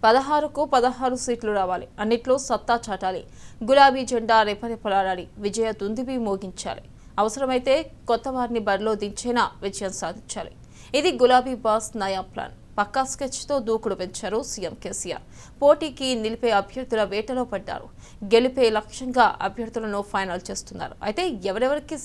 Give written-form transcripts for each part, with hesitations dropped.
16కు 16 సీట్లు రావాలి. అన్నిట్లో సత్తా చాటాలి. గులాబీ జెండా రెపరెపలాడాలి. విజయ దుందుబి మోగించాలి. అవసరమైతే కొత్త వారిని బరిలో దించేనా విజయం సాధించాలి. ఇది గులాబీ బాస్ నయా ప్లాన్. పక్కా స్కెచ్తో దూకుడు పెంచారు సీఎం కేసీఆర్. పోటీకి నిలిపే అభ్యర్థుల వేటలో పడ్డారు. గెలిపే లక్ష్యంగా అభ్యర్థులను ఫైనల్ చేస్తున్నారు. అయితే ఎవరెవరికి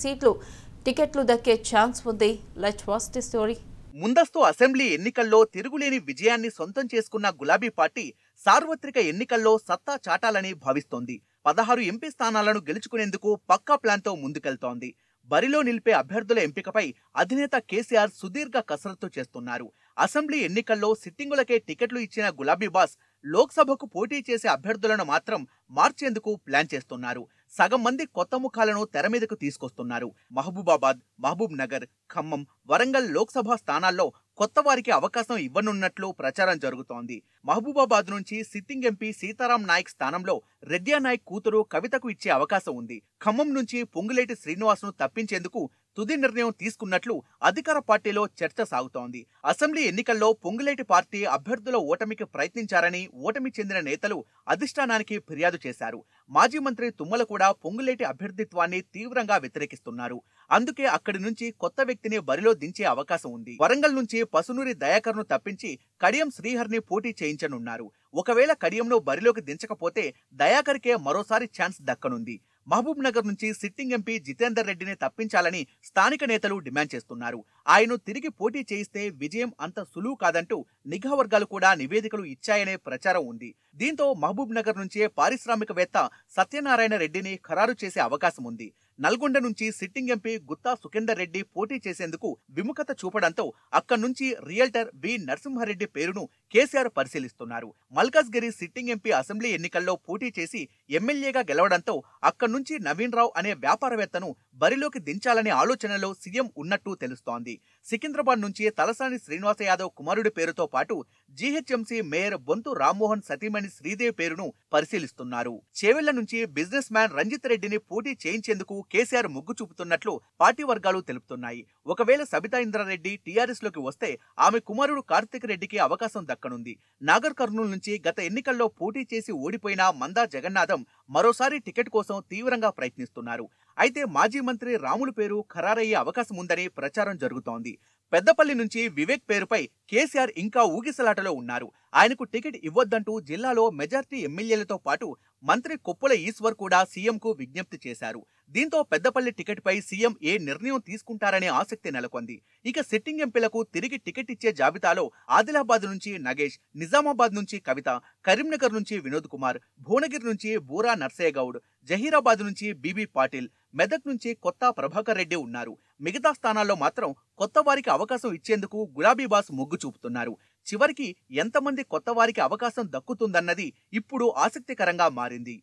టికెట్లు దక్కే ఛాన్స్ ఉంది? Let's watch the story. ముందస్తు అసెంబ్లీ ఎన్నికల్లో తిరుగులేని విజయాన్ని సొంతం చేసుకున్న గులాబీ పార్టీ సార్వత్రిక ఎన్నికల్లో సత్తా చాటాలని భావిస్తోంది. 16 ఎంపీ స్థానాలను గెలుచుకునేందుకు పక్కా ప్లాన్తో ముందుకెళ్తోంది. బరిలో నిలిపే అభ్యర్థుల ఎంపికపై అధినేత కేసీఆర్ సుదీర్ఘ కసరత్తు చేస్తున్నారు. అసెంబ్లీ ఎన్నికల్లో సిట్టింగులకే టికెట్లు ఇచ్చిన గులాబీ బాస్ లోక్సభకు పోటీ చేసే అభ్యర్థులను మాత్రం మార్చేందుకు ప్లాన్ చేస్తున్నారు. సగం మంది కొత్త ముఖాలను తెర మీదకు తీసుకొస్తున్నారు. మహబూబాబాద్, మహబూబ్ నగర్, ఖమ్మం, వరంగల్ లోక్సభ స్థానాల్లో కొత్త వారికి అవకాశం ఇవ్వనున్నట్లు ప్రచారం జరుగుతోంది. మహబూబాబాద్ నుంచి సిట్టింగ్ ఎంపీ సీతారాం నాయక్ స్థానంలో రెడ్డియా నాయక్ కూతురు కవితకు ఇచ్చే అవకాశం ఉంది. ఖమ్మం నుంచి పొంగులేటి శ్రీనివాస్ను తప్పించేందుకు తుది నిర్ణయం తీసుకున్నట్లు అధికార పార్టీలో చర్చ సాగుతోంది. అసెంబ్లీ ఎన్నికల్లో పొంగులేటి పార్టీ అభ్యర్థుల ఓటమికి ప్రయత్నించారని ఓటమి చెందిన నేతలు అధిష్టానానికి ఫిర్యాదు చేశారు. మాజీ మంత్రి తుమ్మల కూడా పొంగులేటి అభ్యర్థిత్వాన్ని తీవ్రంగా వ్యతిరేకిస్తున్నారు. అందుకే అక్కడి నుంచి కొత్త వ్యక్తిని బరిలో దించే అవకాశం ఉంది. వరంగల్ నుంచి పసునూరి దయాకర్ను తప్పించి కడియం శ్రీహర్ని పోటీ చేయించనున్నారు. ఒకవేళ కడియంను బరిలోకి దించకపోతే దయాకర్కే మరోసారి ఛాన్స్ దక్కనుంది. మహబూబ్ నగర్ నుంచి సిట్టింగ్ ఎంపీ జితేందర్ రెడ్డిని తప్పించాలని స్థానిక నేతలు డిమాండ్ చేస్తున్నారు. ఆయన్ను తిరిగి పోటీ చేయిస్తే విజయం అంత సులువు కాదంటూ నిఘా వర్గాలు కూడా నివేదికలు ఇచ్చాయనే ప్రచారం ఉంది. దీంతో మహబూబ్ నగర్ నుంచే పారిశ్రామికవేత్త సత్యనారాయణ రెడ్డిని ఖరారు చేసే అవకాశం ఉంది. నల్గొండ నుంచి సిట్టింగ్ ఎంపీ గుత్తా సుఖేందర్ రెడ్డి పోటీ చేసేందుకు విముఖత చూపడంతో అక్కడి నుంచి రియల్టర్ వి నరసింహారెడ్డి పేరును కేసీఆర్ పరిశీలిస్తున్నారు. మల్కాజ్గిరి సిట్టింగ్ ఎంపీ అసెంబ్లీ ఎన్నికల్లో పోటీ చేసి ఎమ్మెల్యేగా గెలవడంతో అక్కడి నుంచి నవీన్ రావు అనే వ్యాపారవేత్తను బరిలోకి దించాలనే ఆలోచనలో సీఎం ఉన్నట్టు తెలుస్తోంది. సికింద్రాబాద్ నుంచి తలసాని శ్రీనివాస యాదవ్ కుమారుడి పేరుతో పాటు జీహెచ్ఎంసీ మేయర్ బొంతు రామ్మోహన్ సతీమణి శ్రీదేవి పేరును పరిశీలిస్తున్నారు. చేవెళ్ల నుంచి బిజినెస్ మ్యాన్ రంజిత్ రెడ్డిని పోటీ చేయించేందుకు కేసీఆర్ మొగ్గు చూపుతున్నట్లు పార్టీ వర్గాలు తెలుపుతున్నాయి. ఒకవేళ సబితా ఇంద్రారెడ్డి టీఆర్ఎస్ లోకి వస్తే ఆమె కుమారుడు కార్తిక్ రెడ్డికి అవకాశం దక్కనుంది. నాగర్ కర్నూలు నుంచి గత ఎన్నికల్లో పోటీ చేసి ఓడిపోయిన మందా జగన్నాథం మరోసారి టికెట్ కోసం తీవ్రంగా ప్రయత్నిస్తున్నారు. అయితే మాజీ మంత్రి రాములు పేరు ఖరారయ్యే అవకాశం ఉందని ప్రచారం జరుగుతోంది. పెద్దపల్లి నుంచి వివేక్ పేరుపై కేసీఆర్ ఇంకా ఊగిసలాటలో ఉన్నారు. ఆయనకు టికెట్ ఇవ్వొద్దంటూ జిల్లాలో మెజార్టీ ఎమ్మెల్యేలతో పాటు మంత్రి కొప్పుల ఈశ్వర్ కూడా సీఎంకు విజ్ఞప్తి చేశారు. దీంతో పెద్దపల్లి టికెట్ పై సీఎం ఏ నిర్ణయం తీసుకుంటారనే ఆసక్తి నెలకొంది. ఇక సిట్టింగ్ ఎంపీలకు తిరిగి టికెట్ ఇచ్చే జాబితాలో ఆదిలాబాద్ నుంచి నగేష్, నిజామాబాద్ నుంచి కవిత, కరీంనగర్ నుంచి వినోద్ కుమార్, భువనగిరి నుంచి బూరా నర్సయ్య గౌడ్, జహీరాబాద్ నుంచి బీబీ పాటిల్, మెదక్ నుంచి కొత్త ప్రభాకర్ రెడ్డి ఉన్నారు. మిగతా స్థానాల్లో మాత్రం కొత్త వారికి అవకాశం ఇచ్చేందుకు గులాబీ బాస్ మొగ్గు చూపుతున్నారు. చివరికి ఎంతమంది కొత్త వారికి అవకాశం దక్కుతుందన్నది ఇప్పుడు ఆసక్తికరంగా మారింది.